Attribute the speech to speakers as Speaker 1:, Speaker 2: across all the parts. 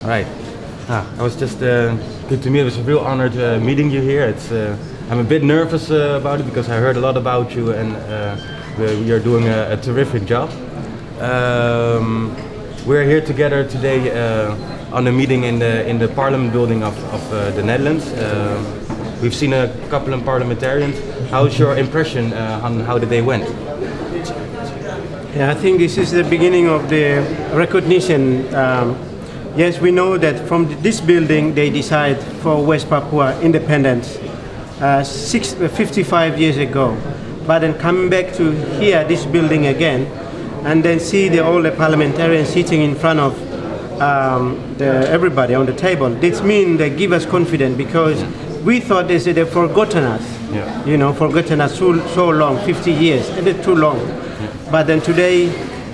Speaker 1: Right. I was just good to meet. It was a real honor to meeting you here. I'm a bit nervous about it because I heard a lot about you, and you're doing a terrific job. We're here together today on a meeting in the Parliament building of the Netherlands. We've seen a couple of parliamentarians. How's your impression on how the day went?
Speaker 2: Yeah, I think this is the beginning of the recognition. Yes, we know that from this building they decide for West Papua independence 55 years ago. But then coming back to here, this building again, and then see all the parliamentarians sitting in front of everybody on the table. This means they give us confidence, because we thought they've forgotten us. Yeah. You know, forgotten us so long, 50 years, and it's too long. Yeah. But then today,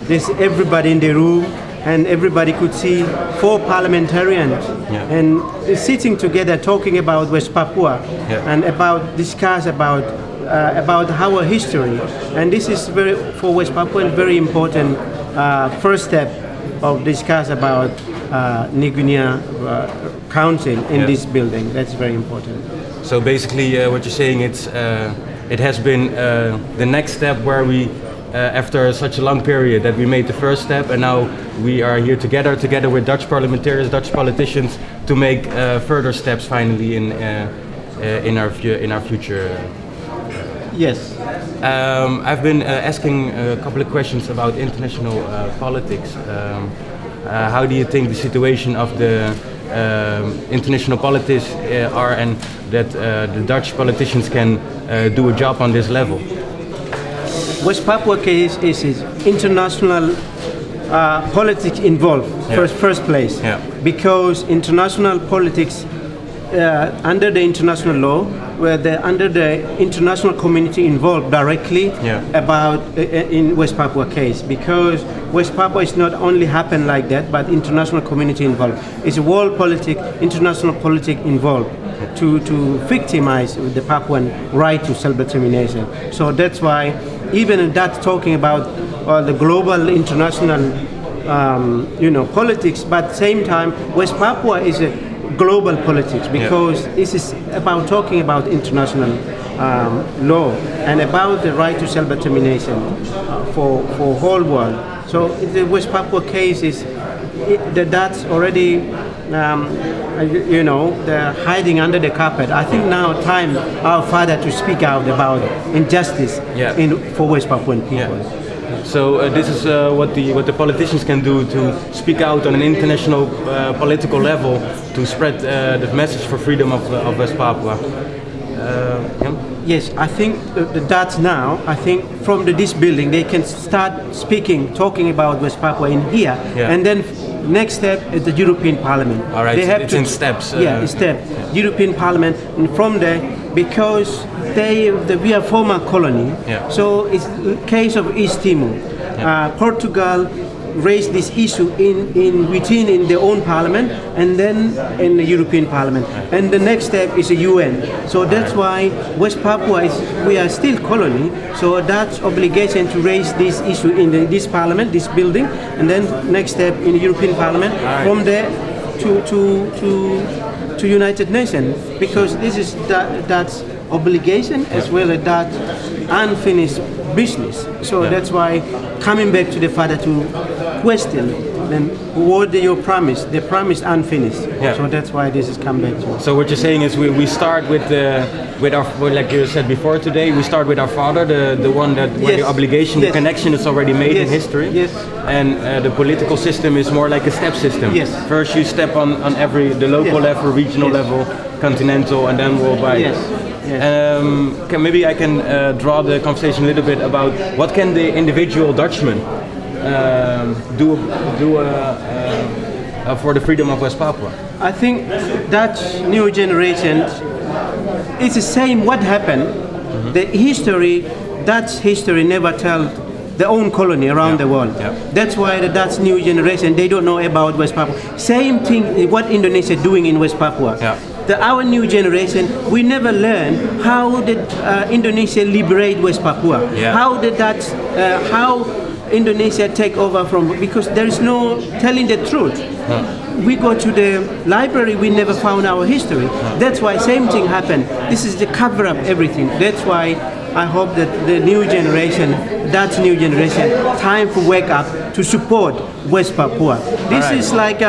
Speaker 2: there's everybody in the room, and everybody could see 4 parliamentarians, and sitting together talking about West Papua, and discuss about our history. And this is for West Papua very important first step of discuss about New Guinea Council in this building. That's very important.
Speaker 1: So basically what you're saying, it has been the next step where we after such a long period that we made the first step, and now we are here together with Dutch parliamentarians, Dutch politicians, to make further steps finally in our future.
Speaker 2: Yes.
Speaker 1: I've been asking a couple of questions about international politics. How do you think the situation of the international politics are, and that the Dutch politicians can do a job on this level?
Speaker 2: West Papua case is international politics involved, first place, because international politics under the international law, where under the international community involved directly about in West Papua case, because West Papua is not only happen like that, but international community involved. It's world politics, international politics involved to victimize the Papuan right to self-determination. So that's why even that talking about the global international politics, but at the same time West Papua is a global politics, because this is about talking about international law and about the right to self-determination for whole world. So the West Papua case is that's already they're hiding under the carpet. I think now time our father to speak out about injustice for West Papuan people.
Speaker 1: So this is what the politicians can do, to speak out on an international political level to spread the message for freedom of West Papua.
Speaker 2: Yes, I think the Dutch now, I think from this building they can start talking about West Papua in here, and then next step is the European Parliament.
Speaker 1: All right, it's in steps.
Speaker 2: European Parliament, and from there, because we are former colony, so it's a case of East Timor. Portugal raised this issue within their own parliament, and then in the European Parliament, and the next step is the UN. So that's why West Papua we are still colony, so that's obligation to raise this issue in this parliament, this building, and then next step in the European Parliament, from there to United Nations, because this is that's obligation as well as that unfinished business. So that's why coming back to the father to question then what your promise, the promise unfinished. So that's why this is come back to.
Speaker 1: So what you're saying is we start with our, like you said before today, we start with our father, the one that where the obligation, the connection is already made in history. And the political system is more like a step system. First you step on the local level, regional level, continental, and then worldwide. Maybe I can draw the conversation a little bit about what can the individual Dutchman do for the freedom of West Papua?
Speaker 2: I think Dutch new generation, it's the same what happened. The history, Dutch history never tell their own colony around the world. That's why the Dutch new generation, they don't know about West Papua. Same thing what Indonesia doing in West Papua. Our new generation, we never learn how did Indonesia liberate West Papua. How did that, how Indonesia take over from, because there is no telling the truth. we go to the library, we never found our history. That's why same thing happened. This is the cover up everything. That's why I hope that the new generation, time to wake up to support West Papua. This is like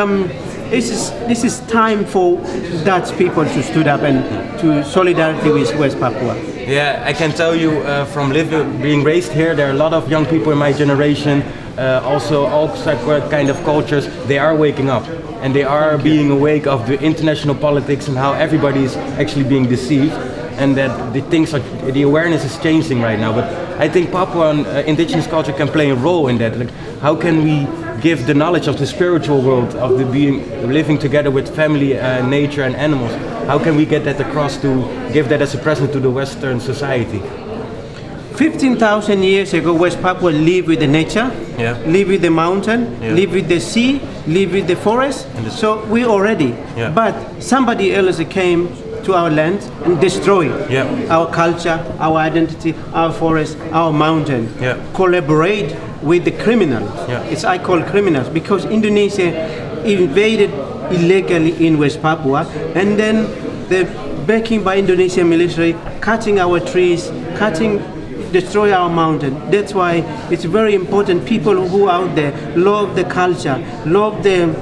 Speaker 2: this is time for Dutch people to stood up and to solidarity with West Papua.
Speaker 1: Yeah, I can tell you from being raised here, there are a lot of young people in my generation, also all kind of cultures, they are waking up. And they are being awake of the international politics and how everybody is actually being deceived. And that the awareness is changing right now. But I think Papuan indigenous culture can play a role in that. Like, how can we give the knowledge of the spiritual world, of the living together with family, nature and animals? How can we get that across to give that as a present to the Western society?
Speaker 2: 15,000 years ago, West Papua lived with the nature, lived with the mountain, lived with the sea, lived with the forest. So we already. But somebody else came to our land and destroy our culture, our identity, our forest, our mountain. Collaborate with the criminals. I call criminals because Indonesia invaded illegally in West Papua, and then the backing by Indonesian military, cutting our trees, destroy our mountain. That's why it's very important people who are out there love the culture, love the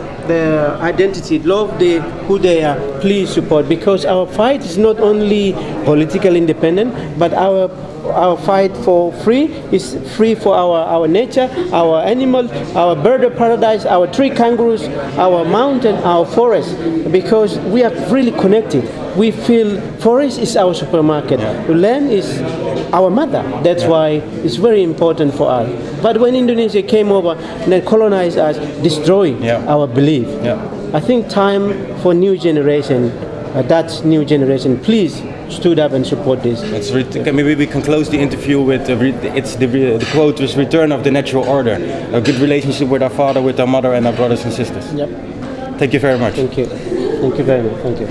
Speaker 2: identity, love who they are, please support, because our fight is not only political independence, but our fight for free is free for our nature, our animals, our bird of paradise, our tree kangaroos, our mountain, our forest, because we are really connected. We feel forest is our supermarket, land is our mother. That's why it's very important for us. But when Indonesia came over and then colonized us, destroy our belief. I think time for new generation, Dutch new generation, please stood up and support this.
Speaker 1: Maybe we can close the interview with the quote was "Return of the natural order," a good relationship with our father, with our mother, and our brothers and sisters.
Speaker 2: Yep.
Speaker 1: Thank you very much.
Speaker 2: Thank you. Thank you very much. Thank you.